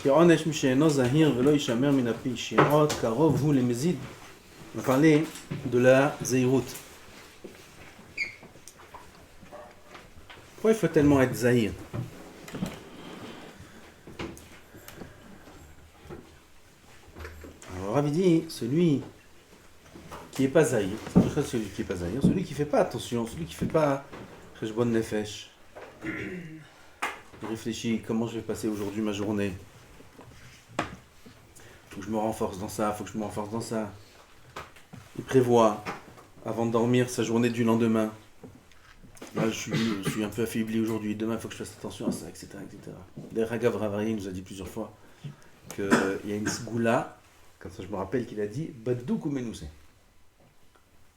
כי העונש מי שאינו זהיר ולא יישמר מן הפי שיעות קרוב הוא למזיד. On a parlé de la zéhirout. Pourquoi il faut tellement être zahir? Alors Rav dit, celui qui n'est pas zahir, c'est celui qui n'est pas zahir, celui qui ne fait pas attention, celui qui ne fait pas cheshbon nefesh. Il réfléchit, comment je vais passer aujourd'hui ma journée? Faut que je me renforce dans ça, faut que je me renforce dans ça. Il prévoit, avant de dormir, sa journée du lendemain. Là, je suis un peu affaibli aujourd'hui, demain il faut que je fasse attention à ça, etc. etc. D'ailleurs, Hagav Ravari nous a dit plusieurs fois qu'il y a une sgoula, comme ça je me rappelle qu'il a dit Baddouk ou Menousé.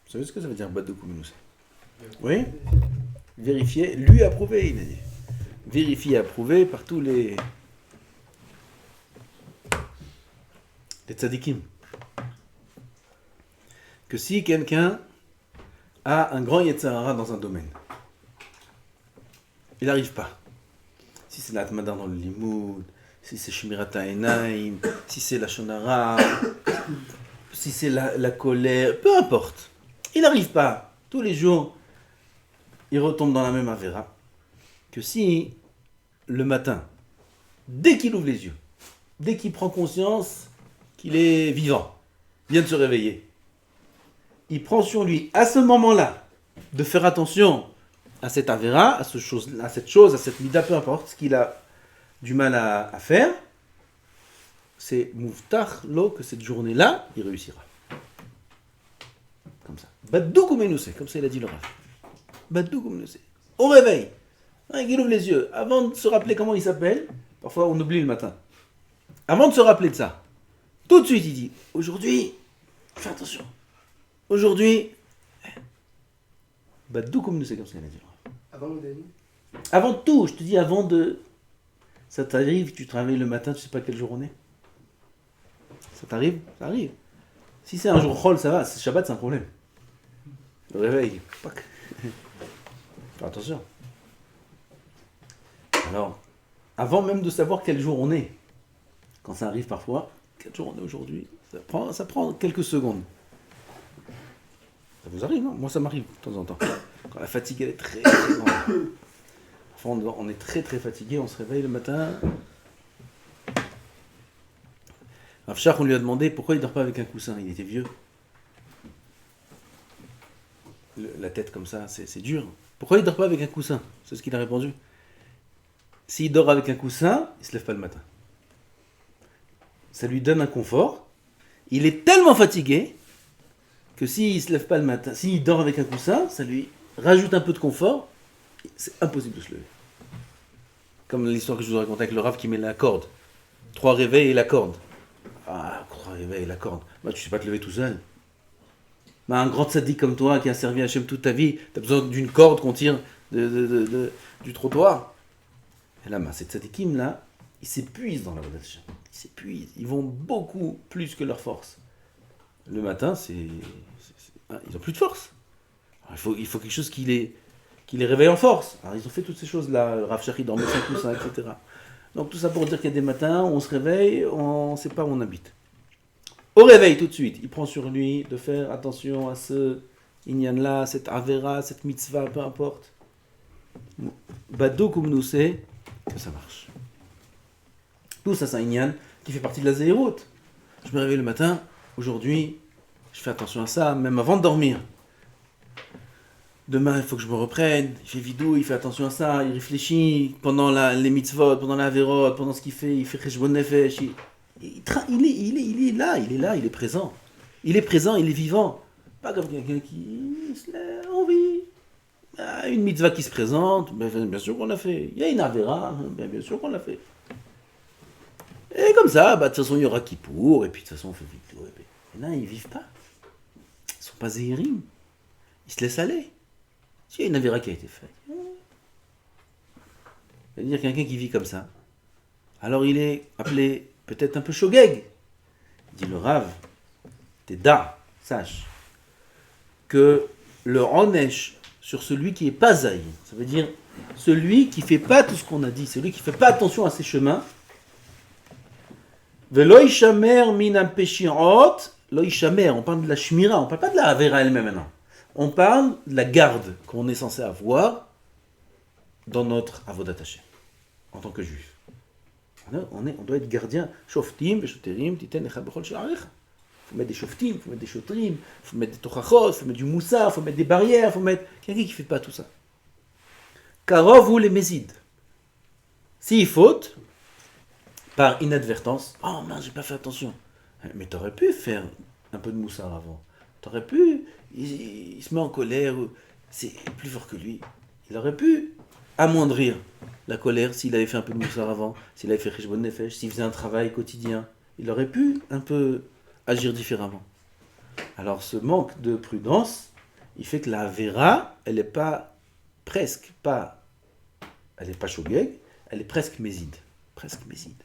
Vous savez ce que ça veut dire Baddouk ou Menousé? Oui? Vérifier, lui approuvé, il a dit. Vérifié, approuvé par tous les tzadikim. Que si quelqu'un a un grand Yetzer Hara dans un domaine, il n'arrive pas. Si c'est l'Atmada dans le Limoud, si c'est Shmirat HaEnaim, si c'est la Shonara, si c'est la colère, peu importe. Il n'arrive pas. Tous les jours, il retombe dans la même Avera. Que si, le matin, dès qu'il ouvre les yeux, dès qu'il prend conscience qu'il est vivant, vient de se réveiller, il prend sur lui, à ce moment-là, de faire attention à cette Avera, à cette chose, à cette mida, peu importe, ce qu'il a du mal à faire, c'est Mouftach lo, que cette journée-là, il réussira. Comme ça. Baddouk ou Menousé, comme ça il a dit le Rav. Baddouk ou Menousé. Au réveil, il ouvre les yeux, avant de se rappeler comment il s'appelle, parfois on oublie le matin, avant de se rappeler de ça, tout de suite il dit, aujourd'hui, fais attention. Aujourd'hui, Baddouk ou Menousé, comme ça il a dit le Rav. Avant le dernier? Avant tout, je te dis, avant de... Ça t'arrive, tu te réveilles le matin, tu sais pas quel jour on est. Ça t'arrive? Ça arrive. Si c'est un jour chol, ça va. C'est Shabbat, c'est un problème. Le réveil, pac. Fais attention. Alors, avant même de savoir quel jour on est, quand ça arrive parfois, quel jour on est aujourd'hui, ça prend quelques secondes. Ça vous arrive, non? Moi, ça m'arrive de temps en temps. Quand la fatigue, elle est très, très grande. Parfois, on est très, très fatigué, on se réveille le matin. Rav Shach, on lui a demandé pourquoi il ne dort pas avec un coussin. Il était vieux. La tête comme ça, c'est dur. Pourquoi il ne dort pas avec un coussin? C'est ce qu'il a répondu. S'il dort avec un coussin, il ne se lève pas le matin. Ça lui donne un confort. Il est tellement fatigué que s'il ne se lève pas le matin, s'il dort avec un coussin, ça lui rajoute un peu de confort. C'est impossible de se lever. Comme l'histoire que je vous racontais avec le Rav qui met la corde. 3 réveils et la corde. Ah, 3 réveils et la corde. Bah, tu sais pas te lever tout seul. Bah, un grand tzaddik comme toi qui a servi Hachem toute ta vie, tu as besoin d'une corde qu'on tire du trottoir. Et là, ces tzaddikim là, ils s'épuisent dans la voie d'Hachem. Ils s'épuisent. Ils vont beaucoup plus que leur force. Le matin, ils n'ont plus de force. Alors, il faut quelque chose qui les réveille en force. Alors ils ont fait toutes ces choses-là, Rav Shach dormait sans coussin, etc. Donc tout ça pour dire qu'il y a des matins où on se réveille, on ne sait pas où on habite. Au réveil tout de suite, il prend sur lui de faire attention à ce inyan-là, cette avera, cette mitzvah, peu importe. Baddouk ou Menousé, que ça marche. Tout ça, c'est un inyan qui fait partie de la zéhirout. Je me réveille le matin, aujourd'hui, je fais attention à ça, même avant de dormir. Demain, il faut que je me reprenne. Il fait vidou, il fait attention à ça, il réfléchit pendant les mitzvot, pendant la averot, pendant ce qu'il fait, il fait cheshbon nefesh. Il est là, il est présent. Il est présent, il est vivant. Pas comme quelqu'un qui se lève, on vit. Une mitzvah qui se présente, bien sûr qu'on l'a fait. Il y a une avera, bien sûr qu'on l'a fait. Et comme ça, de toute façon, il y aura Kippour, et puis de toute façon, on fait vidou. Et là, ils ne vivent pas. Ils ne sont pas zéhirim. Ils se laissent aller. S'il y a une avéra qui a été faite, c'est-à-dire quelqu'un qui vit comme ça, alors il est appelé peut-être un peu shogeg. Dit le Rav, t'es da, sache, que le onesh sur celui qui n'est pas zaï, ça veut dire celui qui ne fait pas tout ce qu'on a dit, celui qui ne fait pas attention à ses chemins, Velo ishamer minam peshiot, lo ishamer, on parle de la shmira, on parle pas de la avera elle-même maintenant. On parle de la garde qu'on est censé avoir dans notre avodat Hashem, en tant que juif. On doit être gardien. Shoftim, veshoterim, titen lecha bechol sha'arecha. Il faut mettre des shoftim, il faut mettre des shotrim, il faut mettre des tochachot, il faut mettre du moussa, il faut mettre des barrières, il faut mettre... Quelqu'un qui ne fait pas tout ça. Karov ou les mésides. S'il faute, par inadvertance, oh mince, j'ai pas fait attention. Mais tu aurais pu faire un peu de moussa avant. Tu aurais pu, il se met en colère, c'est plus fort que lui. Il aurait pu amoindrir la colère s'il avait fait un peu de moussa avant, s'il avait fait cheshbon nefesh, s'il faisait un travail quotidien. Il aurait pu un peu agir différemment. Alors ce manque de prudence, il fait que la vera, elle n'est pas, presque pas, elle n'est pas shogeg, elle est presque méside. Presque méside.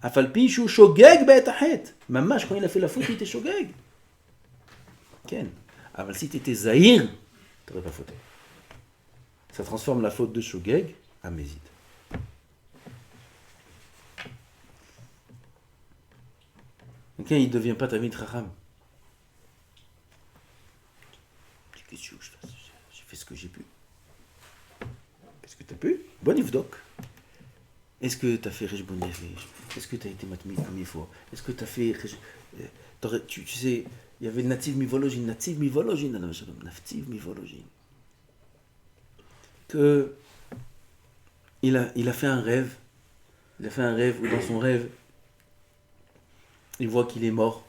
Afalpi shu shogeg be'etahet. Mamash, quand il a fait la faute, il était shogeg. Ken. Alors si tu étais zahir, tu n'aurais pas fauté. Ça transforme la faute de shogeg à méside. Quelqu'un, il ne devient pas Tamid Chacham. Qu'est-ce que je fasse? J'ai fait ce que j'ai pu. Qu'est-ce que tu as pu? Bon Yvdok. Est-ce que tu as fait Cheshbon Nefesh? Est-ce que tu as été matmid comme il faut? Est-ce que tu as fait... Tu sais, il y avait le Nativ Mivologin, Nativ Mivologin. Que il a fait un rêve. Il a fait un rêve où dans son rêve, il voit qu'il est mort.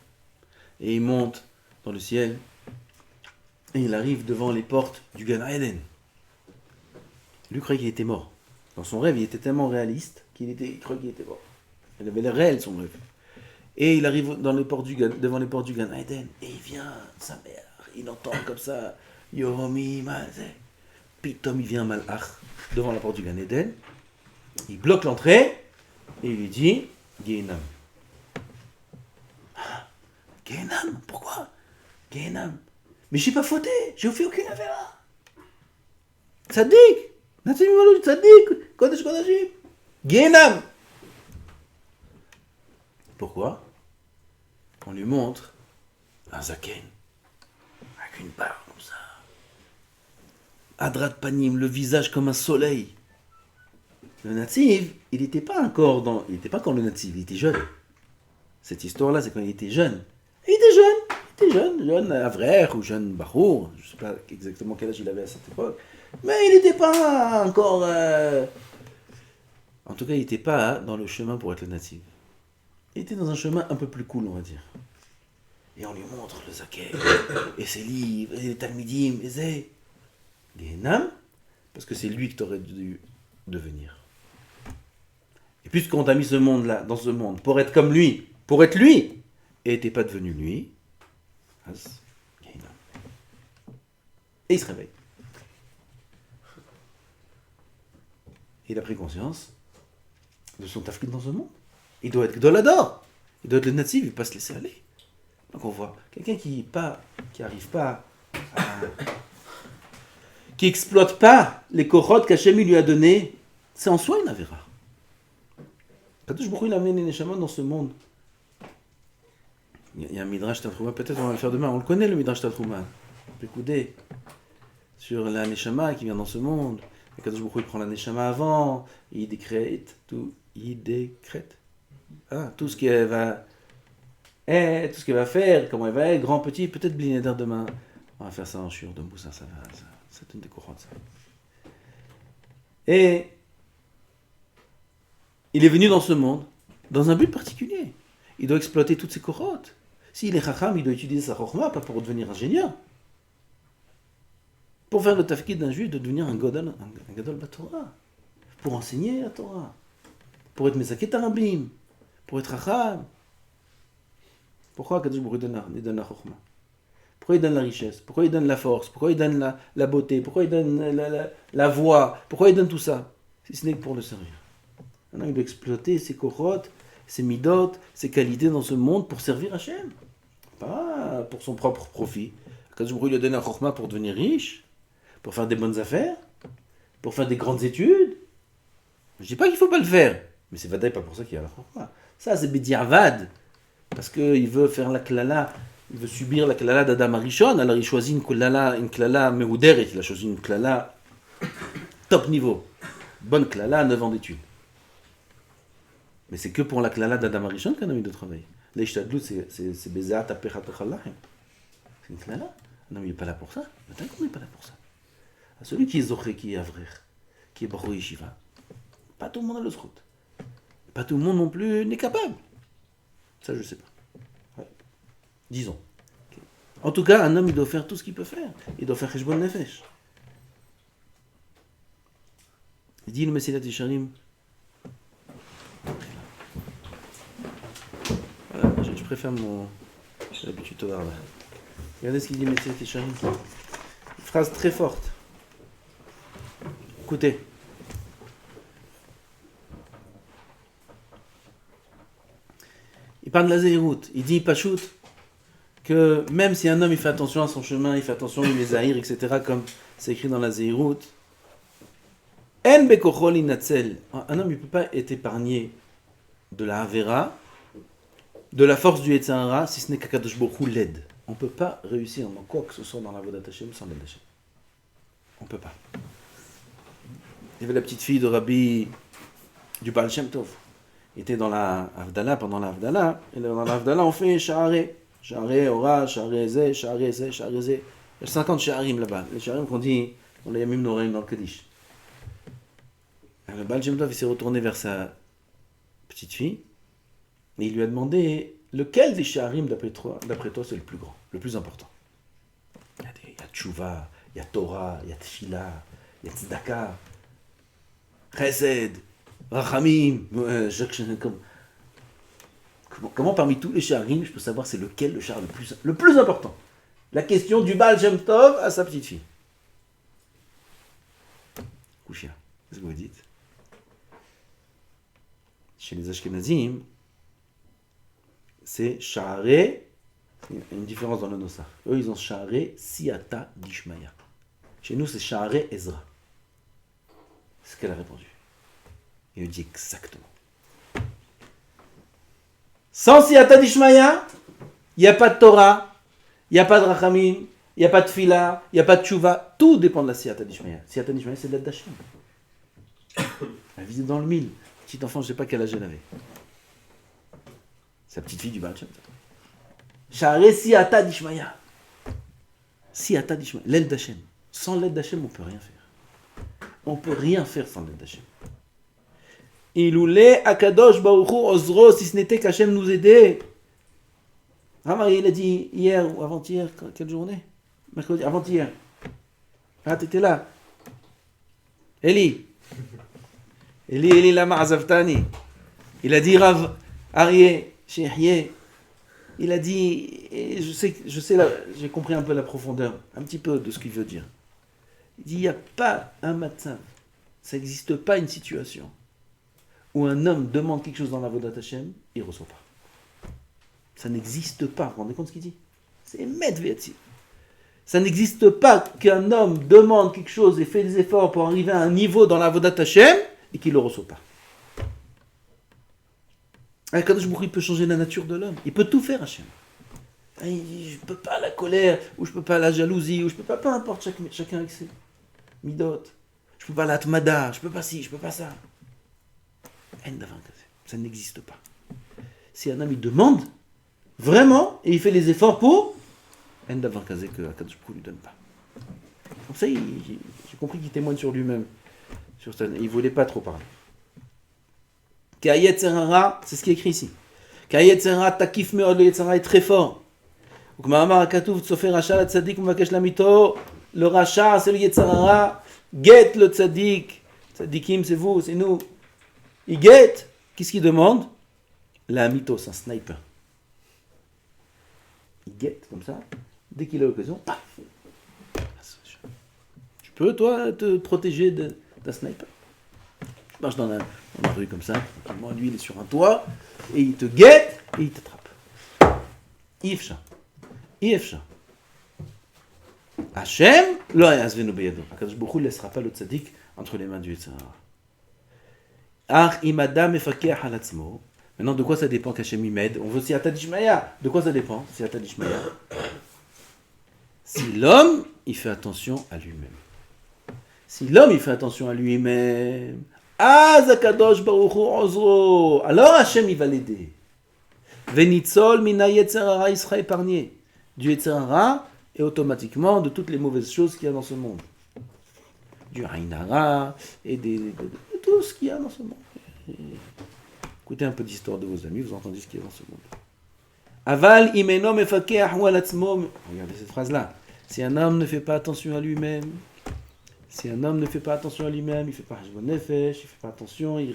Et il monte dans le ciel. Et il arrive devant les portes du Gan Eden. Lui croyait qu'il était mort. Dans son rêve, il était tellement réaliste il croyait qu'il était mort. Il avait l'air réel, son rêve. Et il arrive devant les portes du Gan Eden. Et il vient, sa mère, il entend comme ça, Yomi Mazé. Pitom, il vient Malach devant la porte du Gan Eden. Il bloque l'entrée. Et il lui dit, Gehenam. Gehenam, pourquoi? Gehenam. Mais j'ai pas fauté, j'ai fait aucune affaire. Tzadik, Natzim Malou, Tzadik, Kodesh Kodashim. Gehenam. Pourquoi? On lui montre un zaken, avec une barbe comme ça. Adrat Panim, le visage comme un soleil. Le Nativ, il n'était pas encore le Nativ, il était jeune. Cette histoire-là, c'est quand il était jeune. Il était jeune Avrer ou jeune Bachour, je ne sais pas exactement quel âge il avait à cette époque, mais il n'était pas encore... En tout cas, il n'était pas dans le chemin pour être le Nativ. Il était dans un chemin un peu plus cool, on va dire. Et on lui montre le Zaken, et ses livres, et les Talmidim, et c'est... Gehenam, parce que c'est lui que tu aurais dû devenir. Et puisqu'on t'a mis ce monde-là, dans ce monde, pour être comme lui, pour être lui, et t'es pas devenu lui, et il se réveille. Il a pris conscience de son tafkid dans ce monde. Il doit être Gdolador, il doit être le natif, il ne peut pas se laisser aller. Donc on voit quelqu'un qui arrive pas à... qui exploite pas les korotes qu'Hachem lui a donné, c'est en soi une avéra. Kadosh Baruch Hu, il amène les neshamot dans ce monde. Il y a un Midrash Tanchuma, peut-être on va le faire demain. On le connaît, le Midrash Tanchuma. Pécoudé. Sur la neshama qui vient dans ce monde. Kadosh Baruch Hu, il prend la neshama avant. Il décrète tout. Tout ce qu'elle va être, tout ce qu'elle va faire, comment elle va être, grand, petit, peut-être Blinéder demain. On va faire ça en chur de Moussa, ça va. C'est une des courantes, ça. Et il est venu dans ce monde, dans un but particulier. Il doit exploiter toutes ses korotes. S'il est chacham, il doit utiliser sa chokhma, pas pour devenir ingénieur. Pour faire le tafkid d'un juif, de devenir un gadol Torah. Pour enseigner la Torah. Pour être mesaket arabim. Pour être chacham. Pourquoi Kadosh Baruch Hu il donne la chokhma? Pourquoi il donne la richesse? Pourquoi il donne la force? Pourquoi il donne la beauté? Pourquoi il donne la voix? Pourquoi il donne tout ça? Si ce n'est que pour le servir. Maintenant, il doit exploiter ses korotes, ses midot, ses qualités dans ce monde pour servir Hachem. Pas pour son propre profit. Kadosh Baruch Hu lui a donné un chokhma pour devenir riche, pour faire des bonnes affaires, pour faire des grandes études. Je ne dis pas qu'il ne faut pas le faire, mais c'est vadaï pas pour ça qu'il y a la chokhma. Ça, c'est Bediavad. Parce qu'il veut faire la klala, il veut subir la klala d'Adam Arishon, alors il choisit une klala meuderet, il a choisi une klala top niveau. Bonne klala, 9 ans d'études. Mais c'est que pour la klala d'Adam Arishon qu'un homme doit travailler. L'Ishtadlut, c'est Bezeat Apechat Echalachem. C'est une klala. Un homme, il n'est pas là pour ça. Maintenant qu'on n'est pas là pour ça. À celui qui est Zoché, qui est Avrer, qui est Baro Yeshiva, pas tout le monde a le zrut. Pas tout le monde non plus n'est capable. Ça, je ne sais pas. Ouais. Disons. Okay. En tout cas, un homme, il doit faire tout ce qu'il peut faire. Il doit faire Cheshbon Nefesh. Il dit le Messilat Yesharim. Voilà, je préfère mon. J'ai l'habitude de regarder. Regardez ce qu'il dit le Messilat Yesharim. Une phrase très forte. Écoutez. Il parle de la zéhirout. Il dit, Pachout, que même si un homme il fait attention à son chemin, il fait attention à les zahir, etc., comme c'est écrit dans la zéhirout, en bekochol inatzel. Un homme il ne peut pas être épargné de la Havera, de la force du Yetzer Hara, si ce n'est qu'Akadosh Baruch Hu l'aide. On ne peut pas réussir dans quoi que ce soit dans la Avodat Hashem sans l'aide Hashem. On ne peut pas. Il y avait la petite fille de Rabbi du Baal Shem Tov. Il était dans la Havdalah, pendant la Havdalah, et dans la Havdalah, on fait Sha'aré. Sha'aré, Ora, Sha'aré, Zé, Sha'aré, Zé, Sha'aré, Zé. Il y a 50 Sha'arim là-bas. Les Sha'arim qu'on dit, on les Yamim Noraim dans le Kaddish. Le Baal Shem Tov, il s'est retourné vers sa petite fille, et il lui a demandé, lequel des Sha'arim, d'après toi, c'est le plus grand, le plus important? Il y a Tchouva, il y a Torah, il y a Tfila, il y a Tzedaka, Chesed, Rachamim, comment parmi tous les Sha'arim, je peux savoir c'est lequel le Sha'ar le plus important? La question du Baal Shem Tov à sa petite fille. Kouchia, qu'est-ce que vous dites? Chez les Ashkenazim, c'est Sha'aré, il y a une différence dans le Nosach. Eux, ils ont Sha'aré Siyata Dishmaya. Chez nous, c'est Sha'aré Ezra. C'est ce qu'elle a répondu. Il lui dit exactement. Sans Siyata Dishmaya, il n'y a pas de Torah, il n'y a pas de Rachamim, il n'y a pas de Tfila, il n'y a pas de Tchouva. Tout dépend de la Siyata Dishmaya. Siyata Dishmaya, c'est l'aide d'Hachem. Elle visite dans le 1000. Petit enfant, je ne sais pas quel âge elle avait. Sa petite fille du Baal Shem Tov. Sha'aré Siyata Dishmaya. Siyata Dishmaya. L'aide d'Hachem. Sans l'aide d'Hachem, on ne peut rien faire. On ne peut rien faire sans l'aide d'Hachem. Iloulé Akadosh Baruch Hu Ozro, si ce n'était qu'Hachem nous aidait. Ramari, il a dit hier ou avant-hier, quelle journée? Mercredi, avant-hier. Ah, t'étais là. Eli, lama azavtani. Il a dit Rav Aryeh, Sheikh, il a dit, et je sais là, j'ai compris un peu la profondeur, un petit peu de ce qu'il veut dire. Il dit, il n'y a pas un matin, ça n'existe pas une situation où un homme demande quelque chose dans la Avodat Hashem, il ne reçoit pas. Ça n'existe pas, vous vous rendez compte ce qu'il dit? C'est Medvetzir. Ça n'existe pas qu'un homme demande quelque chose et fait des efforts pour arriver à un niveau dans la Avodat Hashem et qu'il ne le reçoit pas. Akadosh Baruch Hu, il peut changer la nature de l'homme. Il peut tout faire, Hashem. Je ne peux pas la colère, ou je ne peux pas la jalousie, ou je ne peux pas, peu importe, chacun avec ses midot. Je ne peux pas la tmada, je ne peux pas ci, je ne peux pas ça. Ça n'existe pas. Si un homme il demande, vraiment, et il fait les efforts pour, que Akadosh Baruch Hu ne lui donne pas. Comme ça, j'ai compris qu'il témoigne sur lui-même. Il ne voulait pas trop parler. Kayet Serara, c'est ce qui est écrit ici. Kayet Serara, takif meod, le Yetzara est très fort. Ukmaamar akatuv tsofer racha la tzadik umakesh lamito. Le racha, c'est le Yetzara. Get le tzadik. Tzadikim, c'est vous, c'est nous. Il get. Qu'est-ce qu'il demande? La mito, c'est un sniper. Il get comme ça. Dès qu'il a l'occasion, paf. Tu peux, toi, te protéger d'un sniper? Tu marches dans la rue comme ça, moi, lui, il est sur un toit, et il te guette, et il t'attrape. Ifsha. Hachem, lo yasvenu beyado. Akadosh Baruch Hu ne laissera pas le tzaddik entre les mains du Yetzer Hara. Ach im adam mefakeh al atzmo, Maintenant, de quoi ça dépend qu'Hachem y m'aide? On veut Siyata Dishmaya. De quoi ça dépend, Siyata Dishmaya? Si l'homme, il fait attention à lui-même. Si l'homme, il fait attention à lui-même, Zakadosh Baruch Hu Ozro, alors Hachem, il va l'aider. Venitzol mina Yetzer Hara, il sera épargné du Yetzer Hara et automatiquement de toutes les mauvaises choses qu'il y a dans ce monde. Du Ain Hara et de tout ce qu'il y a dans ce monde. Écoutez un peu d'histoire de vos amis, vous entendez ce qu'il y a dans ce monde. Aval imeno mefakeach hu al atzmo. Regardez cette phrase-là. Si un homme ne fait pas attention à lui-même, il ne fait pas attention à lui-même, il fait pas hashbon nefesh, il fait pas attention, il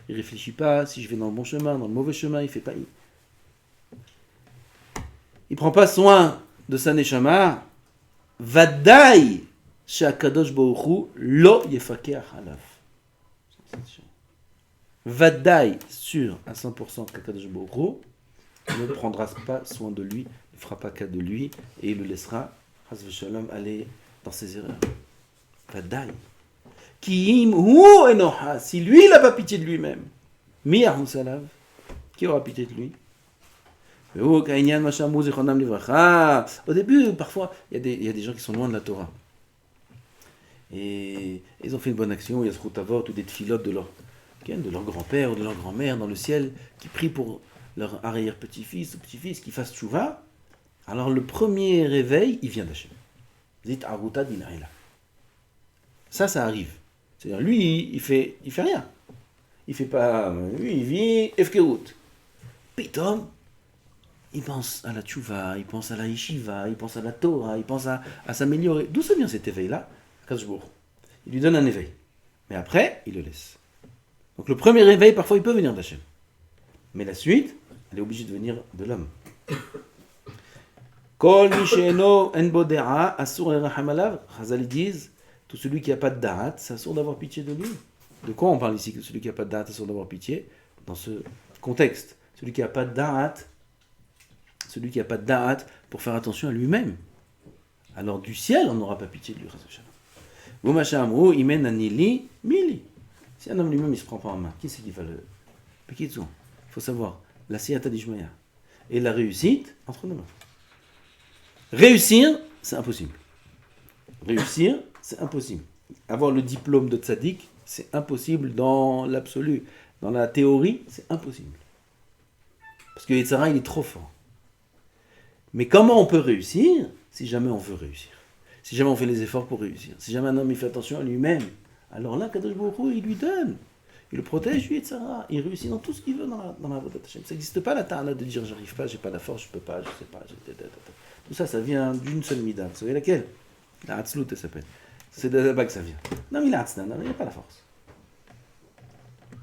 réfléchit pas, si je vais dans le bon chemin, dans le mauvais chemin, il fait pas. Il prend pas soin de sa neshama. Vadai she'akadosh baruch hu lo yefakeach alav. Vadai, sûr à 100% qu'Akadosh Baruch Hu ne prendra pas soin de lui, ne fera pas cas de lui et il le laissera, Chas v'shalom, aller dans ses erreurs. Vadai. Ki im hu enoha, si lui il n'a pas pitié de lui-même, mi ahu salav, qui aura pitié de lui? Au début, parfois, il y a des gens qui sont loin de la Torah. Et ils ont fait une bonne action, il y a ce routavot ou des tfilotes de leur grand-père ou de leur grand-mère dans le ciel, qui prient pour leur arrière-petit-fils ou petit-fils qui fassent tchouva. Alors le premier réveil, il vient d'Hachem. Zit aruta dinarila. Ça arrive. C'est-à-dire, lui, il fait rien. Il fait pas, lui, il vit efkerut. Pitom, il pense à la tchouva, il pense à la yeshiva, il pense à la Torah, il pense à s'améliorer. D'où ça vient cet éveil-là? Il lui donne un éveil. Mais après, il le laisse. Donc le premier réveil, parfois, il peut venir d'Hachem. Mais la suite, elle est obligée de venir de l'homme. Kol misheno en bodera, asur eracham alav. Chazal disent, tout celui qui n'a pas de da'at, c'est asur d'avoir pitié de lui. De quoi on parle ici, que celui qui n'a pas de da'at, c'est asur d'avoir pitié? Dans ce contexte, celui qui n'a pas de da'at, pour faire attention à lui-même. Alors du ciel, on n'aura pas pitié de lui. Si un homme lui-même il ne se prend pas en main, qui c'est qui va le... Il faut savoir, la siyata d'Ishmaïa et la réussite, entre nos mains. Réussir, c'est impossible. Avoir le diplôme de tzaddik, c'est impossible dans l'absolu. Dans la théorie, c'est impossible. Parce que Yetzara, il est trop fort. Mais comment on peut réussir si jamais on veut réussir? Si jamais on fait les efforts pour réussir, si jamais un homme il fait attention à lui-même, alors là, Kadosh Baruch Hu, il lui donne, il le protège, lui, etc. Il réussit dans tout ce qu'il veut dans la Avodat Hashem. Ça n'existe pas la ta'ana de dire j'arrive pas, j'ai pas la force, je peux pas, je sais pas. Tout ça, ça vient d'une seule mida. Vous savez laquelle? La Hatzlut, elle s'appelle. C'est de là-bas que ça vient. Non, mais il a Hatzna, non, il n'a pas la force.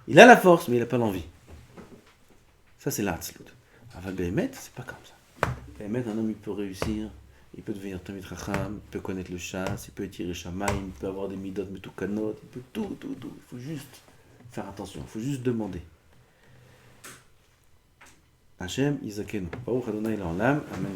Il a la force, mais il n'a pas l'envie. Ça, c'est la Hatzlut. Aval Behemet, c'est pas comme ça. Behemet, un homme, il peut réussir. Il peut devenir Tamid Chacham, il peut connaître le chasse, il peut étirer Shamaïm, il peut avoir des midot metukanot, il peut tout. Il faut juste faire attention, il faut juste demander. Hachem, Yizakenu. Baruch Adonai L'Olam, Amen.